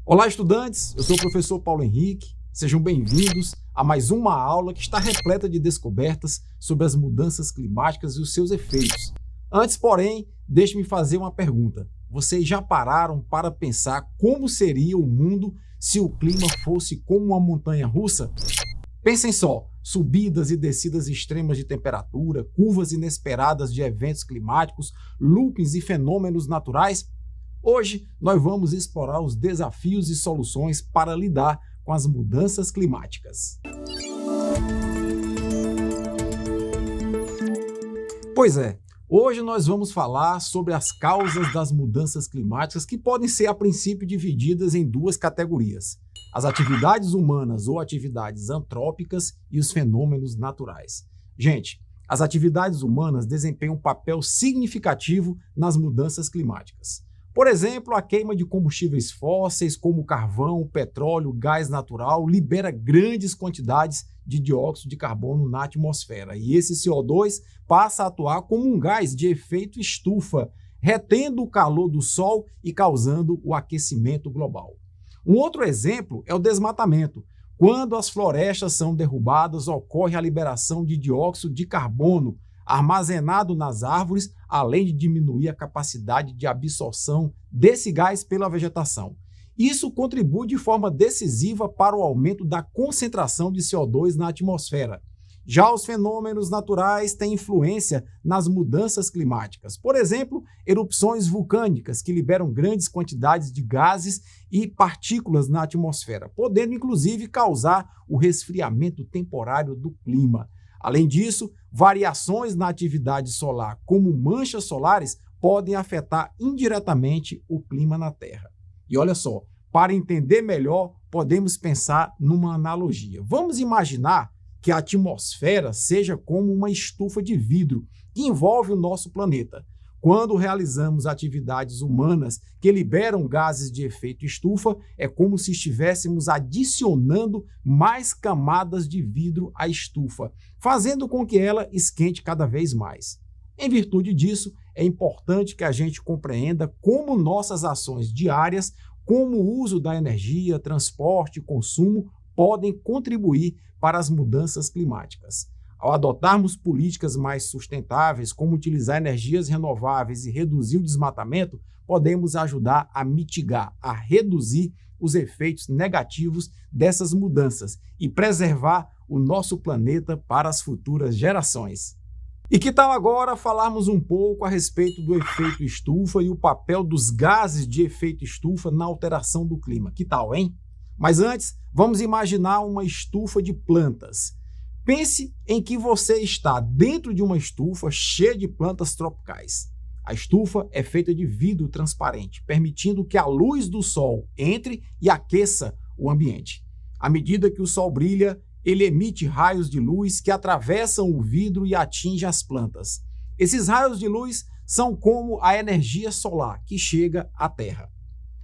Olá, estudantes! Eu sou o professor Paulo Henrique. Sejam bem-vindos a mais uma aula que está repleta de descobertas sobre as mudanças climáticas e os seus efeitos. Antes, porém, deixe-me fazer uma pergunta. Vocês já pararam para pensar como seria o mundo se o clima fosse como uma montanha-russa? Pensem só, subidas e descidas extremas de temperatura, curvas inesperadas de eventos climáticos, loopings e fenômenos naturais. Hoje, nós vamos explorar os desafios e soluções para lidar com as mudanças climáticas. Pois é, hoje nós vamos falar sobre as causas das mudanças climáticas que podem ser, a princípio, divididas em duas categorias: as atividades humanas ou atividades antrópicas e os fenômenos naturais. Gente, as atividades humanas desempenham um papel significativo nas mudanças climáticas. Por exemplo, a queima de combustíveis fósseis, como carvão, petróleo, gás natural, libera grandes quantidades de dióxido de carbono na atmosfera. E esse CO2 passa a atuar como um gás de efeito estufa, retendo o calor do Sol e causando o aquecimento global. Um outro exemplo é o desmatamento. Quando as florestas são derrubadas, ocorre a liberação de dióxido de carbono, armazenado nas árvores, além de diminuir a capacidade de absorção desse gás pela vegetação. Isso contribui de forma decisiva para o aumento da concentração de CO2 na atmosfera. Já os fenômenos naturais têm influência nas mudanças climáticas. Por exemplo, erupções vulcânicas que liberam grandes quantidades de gases e partículas na atmosfera, podendo inclusive causar o resfriamento temporário do clima. Além disso, variações na atividade solar, como manchas solares, podem afetar indiretamente o clima na Terra. E olha só, para entender melhor, podemos pensar numa analogia. Vamos imaginar que a atmosfera seja como uma estufa de vidro que envolve o nosso planeta. Quando realizamos atividades humanas que liberam gases de efeito estufa, é como se estivéssemos adicionando mais camadas de vidro à estufa, fazendo com que ela esquente cada vez mais. Em virtude disso, é importante que a gente compreenda como nossas ações diárias, como o uso da energia, transporte e consumo, podem contribuir para as mudanças climáticas. Ao adotarmos políticas mais sustentáveis, como utilizar energias renováveis e reduzir o desmatamento, podemos ajudar a mitigar, a reduzir os efeitos negativos dessas mudanças e preservar o nosso planeta para as futuras gerações. E que tal agora falarmos um pouco a respeito do efeito estufa e o papel dos gases de efeito estufa na alteração do clima? Que tal, hein? Mas antes, vamos imaginar uma estufa de plantas. Pense em que você está dentro de uma estufa cheia de plantas tropicais. A estufa é feita de vidro transparente, permitindo que a luz do sol entre e aqueça o ambiente. À medida que o sol brilha, ele emite raios de luz que atravessam o vidro e atingem as plantas. Esses raios de luz são como a energia solar que chega à Terra.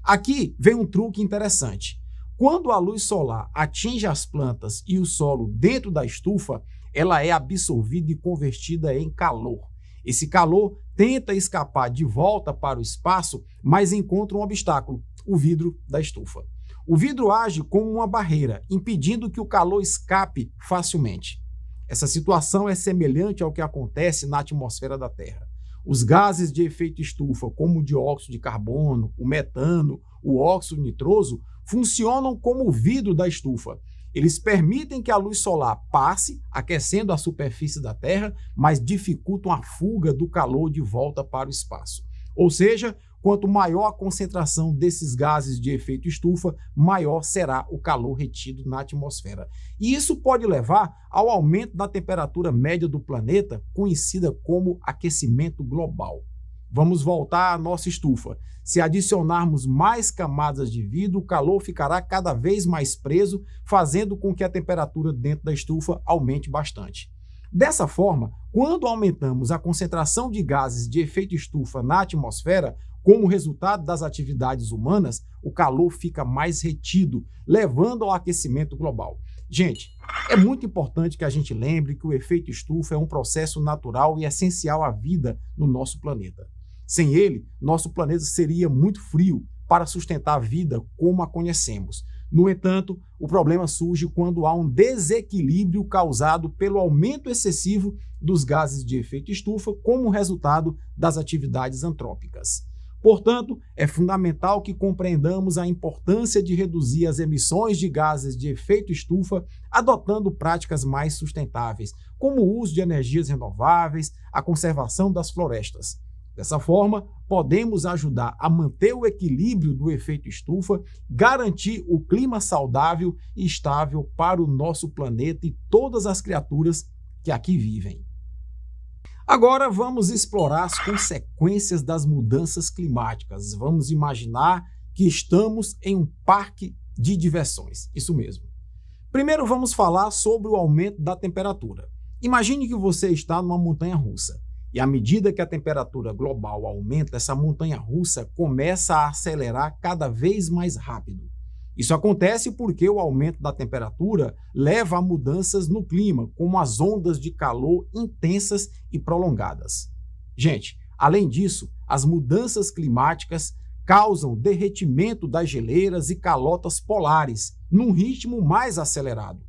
Aqui vem um truque interessante. Quando a luz solar atinge as plantas e o solo dentro da estufa, ela é absorvida e convertida em calor. Esse calor tenta escapar de volta para o espaço, mas encontra um obstáculo: o vidro da estufa. O vidro age como uma barreira, impedindo que o calor escape facilmente. Essa situação é semelhante ao que acontece na atmosfera da Terra. Os gases de efeito estufa, como o dióxido de carbono, o metano, o óxido nitroso, funcionam como o vidro da estufa. Eles permitem que a luz solar passe, aquecendo a superfície da Terra, mas dificultam a fuga do calor de volta para o espaço. Ou seja, quanto maior a concentração desses gases de efeito estufa, maior será o calor retido na atmosfera. E isso pode levar ao aumento da temperatura média do planeta, conhecida como aquecimento global. Vamos voltar à nossa estufa. Se adicionarmos mais camadas de vidro, o calor ficará cada vez mais preso, fazendo com que a temperatura dentro da estufa aumente bastante. Dessa forma, quando aumentamos a concentração de gases de efeito estufa na atmosfera, como resultado das atividades humanas, o calor fica mais retido, levando ao aquecimento global. Gente, é muito importante que a gente lembre que o efeito estufa é um processo natural e essencial à vida no nosso planeta. Sem ele, nosso planeta seria muito frio, para sustentar a vida como a conhecemos. No entanto, o problema surge quando há um desequilíbrio causado pelo aumento excessivo dos gases de efeito estufa como resultado das atividades antrópicas. Portanto, é fundamental que compreendamos a importância de reduzir as emissões de gases de efeito estufa adotando práticas mais sustentáveis, como o uso de energias renováveis, a conservação das florestas. Dessa forma, podemos ajudar a manter o equilíbrio do efeito estufa, garantir o clima saudável e estável para o nosso planeta e todas as criaturas que aqui vivem. Agora vamos explorar as consequências das mudanças climáticas. Vamos imaginar que estamos em um parque de diversões. Isso mesmo. Primeiro vamos falar sobre o aumento da temperatura. Imagine que você está numa montanha-russa. E à medida que a temperatura global aumenta, essa montanha-russa começa a acelerar cada vez mais rápido. Isso acontece porque o aumento da temperatura leva a mudanças no clima, como as ondas de calor intensas e prolongadas. Gente, além disso, as mudanças climáticas causam derretimento das geleiras e calotas polares, num ritmo mais acelerado.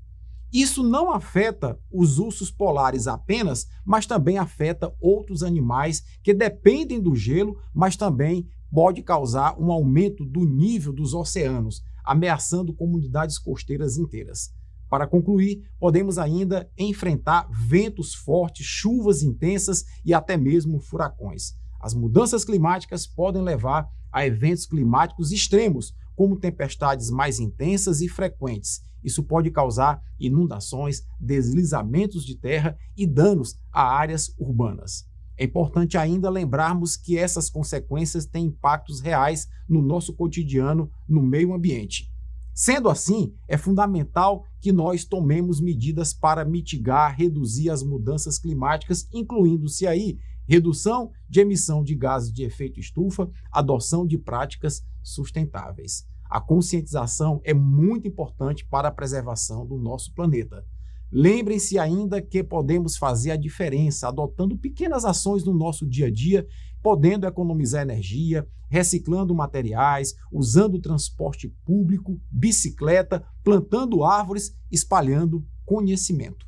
Isso não afeta os ursos polares apenas, mas também afeta outros animais que dependem do gelo, mas também pode causar um aumento do nível dos oceanos, ameaçando comunidades costeiras inteiras. Para concluir, podemos ainda enfrentar ventos fortes, chuvas intensas e até mesmo furacões. As mudanças climáticas podem levar a eventos climáticos extremos, como tempestades mais intensas e frequentes. Isso pode causar inundações, deslizamentos de terra e danos a áreas urbanas. É importante ainda lembrarmos que essas consequências têm impactos reais no nosso cotidiano, no meio ambiente. Sendo assim, é fundamental que nós tomemos medidas para mitigar, reduzir as mudanças climáticas, incluindo-se aí redução de emissão de gases de efeito estufa, adoção de práticas sustentáveis. A conscientização é muito importante para a preservação do nosso planeta. Lembrem-se ainda que podemos fazer a diferença adotando pequenas ações no nosso dia a dia, podendo economizar energia, reciclando materiais, usando transporte público, bicicleta, plantando árvores, espalhando conhecimento.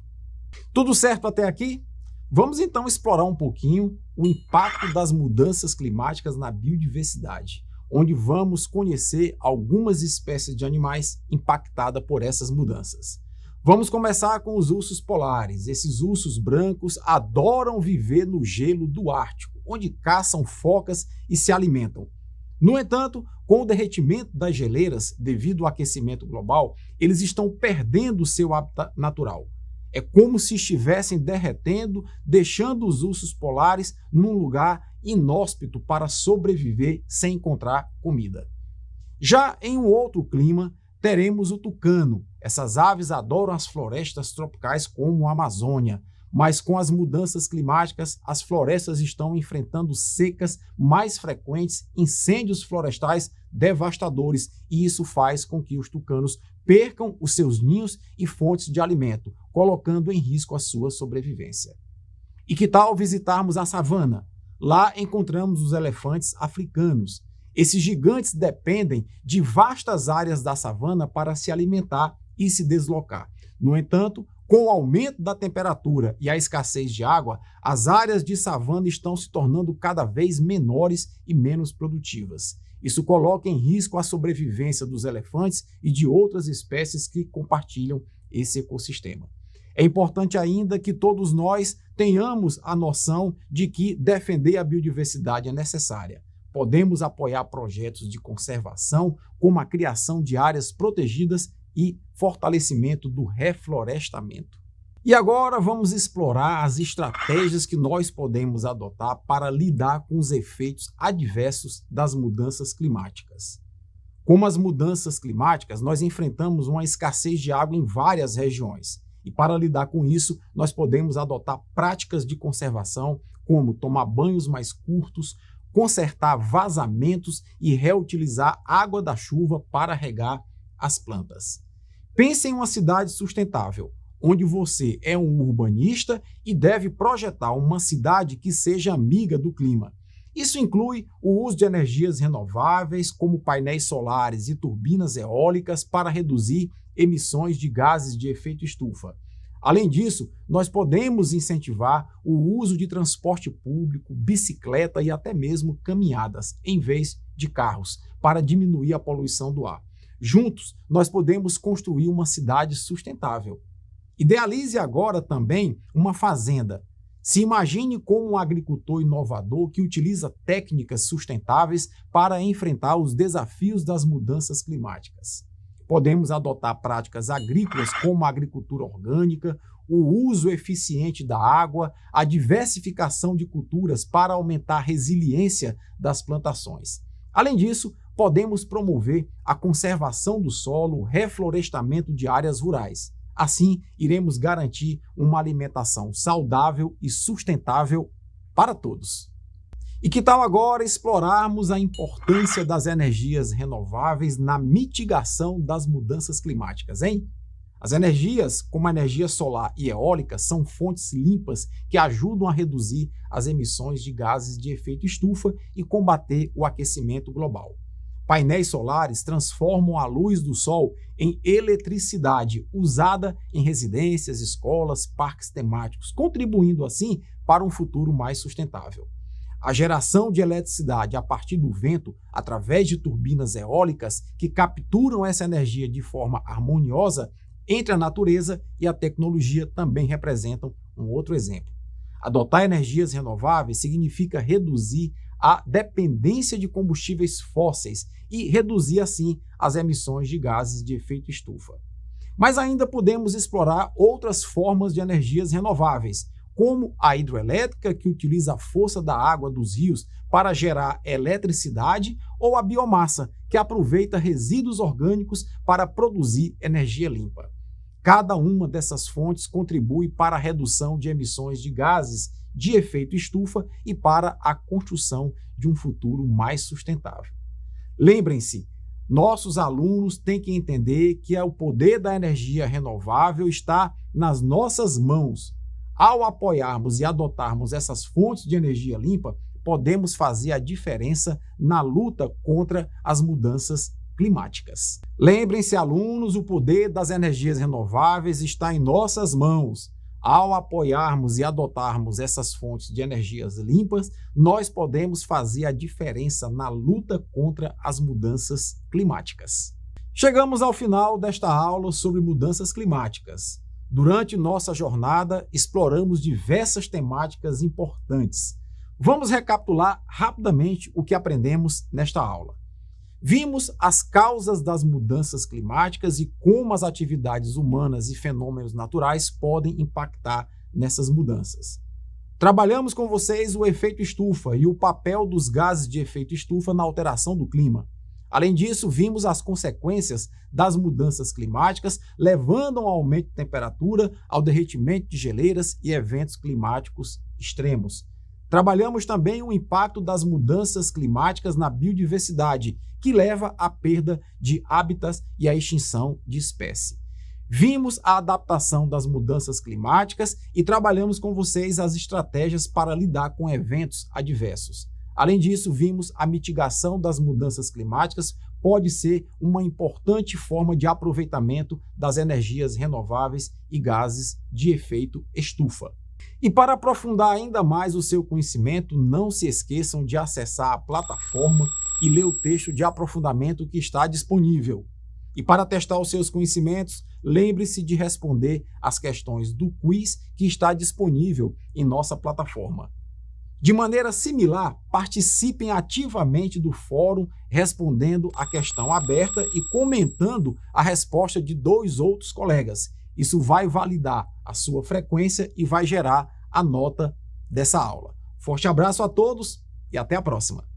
Tudo certo até aqui? Vamos então explorar um pouquinho o impacto das mudanças climáticas na biodiversidade, onde vamos conhecer algumas espécies de animais impactadas por essas mudanças. Vamos começar com os ursos polares. Esses ursos brancos adoram viver no gelo do Ártico, onde caçam focas e se alimentam. No entanto, com o derretimento das geleiras devido ao aquecimento global, eles estão perdendo seu hábitat natural. É como se estivessem derretendo, deixando os ursos polares num lugar inóspito para sobreviver sem encontrar comida. Já em um outro clima, teremos o tucano. Essas aves adoram as florestas tropicais como a Amazônia, mas com as mudanças climáticas, as florestas estão enfrentando secas mais frequentes, incêndios florestais devastadores, e isso faz com que os tucanos percam os seus ninhos e fontes de alimento, colocando em risco a sua sobrevivência. E que tal visitarmos a savana? Lá encontramos os elefantes africanos. Esses gigantes dependem de vastas áreas da savana para se alimentar e se deslocar. No entanto, com o aumento da temperatura e a escassez de água, as áreas de savana estão se tornando cada vez menores e menos produtivas. Isso coloca em risco a sobrevivência dos elefantes e de outras espécies que compartilham esse ecossistema. É importante ainda que todos nós tenhamos a noção de que defender a biodiversidade é necessária. Podemos apoiar projetos de conservação, como a criação de áreas protegidas e fortalecimento do reflorestamento. E agora vamos explorar as estratégias que nós podemos adotar para lidar com os efeitos adversos das mudanças climáticas. Como as mudanças climáticas, nós enfrentamos uma escassez de água em várias regiões. E para lidar com isso, nós podemos adotar práticas de conservação, como tomar banhos mais curtos, consertar vazamentos e reutilizar água da chuva para regar as plantas. Pense em uma cidade sustentável, onde você é um urbanista e deve projetar uma cidade que seja amiga do clima. Isso inclui o uso de energias renováveis, como painéis solares e turbinas eólicas, para reduzir emissões de gases de efeito estufa. Além disso, nós podemos incentivar o uso de transporte público, bicicleta e até mesmo caminhadas, em vez de carros, para diminuir a poluição do ar. Juntos, nós podemos construir uma cidade sustentável. Idealize agora também uma fazenda. Se imagine como um agricultor inovador que utiliza técnicas sustentáveis para enfrentar os desafios das mudanças climáticas. Podemos adotar práticas agrícolas como a agricultura orgânica, o uso eficiente da água, a diversificação de culturas para aumentar a resiliência das plantações. Além disso, podemos promover a conservação do solo, o reflorestamento de áreas rurais. Assim, iremos garantir uma alimentação saudável e sustentável para todos. E que tal agora explorarmos a importância das energias renováveis na mitigação das mudanças climáticas, hein? As energias, como a energia solar e eólica, são fontes limpas que ajudam a reduzir as emissões de gases de efeito estufa e combater o aquecimento global. Painéis solares transformam a luz do sol em eletricidade usada em residências, escolas, parques temáticos, contribuindo assim para um futuro mais sustentável. A geração de eletricidade a partir do vento, através de turbinas eólicas que capturam essa energia de forma harmoniosa entre a natureza e a tecnologia, também representam um outro exemplo. Adotar energias renováveis significa reduzir a dependência de combustíveis fósseis e reduzir, assim, as emissões de gases de efeito estufa. Mas ainda podemos explorar outras formas de energias renováveis, como a hidroelétrica, que utiliza a força da água dos rios para gerar eletricidade, ou a biomassa, que aproveita resíduos orgânicos para produzir energia limpa. Cada uma dessas fontes contribui para a redução de emissões de gases de efeito estufa e para a construção de um futuro mais sustentável. Lembrem-se, nossos alunos têm que entender que o poder da energia renovável está nas nossas mãos. Ao apoiarmos e adotarmos essas fontes de energia limpa, podemos fazer a diferença na luta contra as mudanças climáticas. Lembrem-se, alunos, o poder das energias renováveis está em nossas mãos. Ao apoiarmos e adotarmos essas fontes de energias limpas, nós podemos fazer a diferença na luta contra as mudanças climáticas. Chegamos ao final desta aula sobre mudanças climáticas. Durante nossa jornada, exploramos diversas temáticas importantes. Vamos recapitular rapidamente o que aprendemos nesta aula. Vimos as causas das mudanças climáticas e como as atividades humanas e fenômenos naturais podem impactar nessas mudanças. Trabalhamos com vocês o efeito estufa e o papel dos gases de efeito estufa na alteração do clima. Além disso, vimos as consequências das mudanças climáticas, levando ao aumento de temperatura, ao derretimento de geleiras e eventos climáticos extremos. Trabalhamos também o impacto das mudanças climáticas na biodiversidade, que leva à perda de hábitats e à extinção de espécies. Vimos a adaptação das mudanças climáticas e trabalhamos com vocês as estratégias para lidar com eventos adversos. Além disso, vimos a mitigação das mudanças climáticas pode ser uma importante forma de aproveitamento das energias renováveis e gases de efeito estufa. E para aprofundar ainda mais o seu conhecimento, não se esqueçam de acessar a plataforma e ler o texto de aprofundamento que está disponível. E para testar os seus conhecimentos, lembre-se de responder as questões do quiz que está disponível em nossa plataforma. De maneira similar, participem ativamente do fórum respondendo a questão aberta e comentando a resposta de 2 outros colegas. Isso vai validar a sua frequência e vai gerar a nota dessa aula. Forte abraço a todos e até a próxima!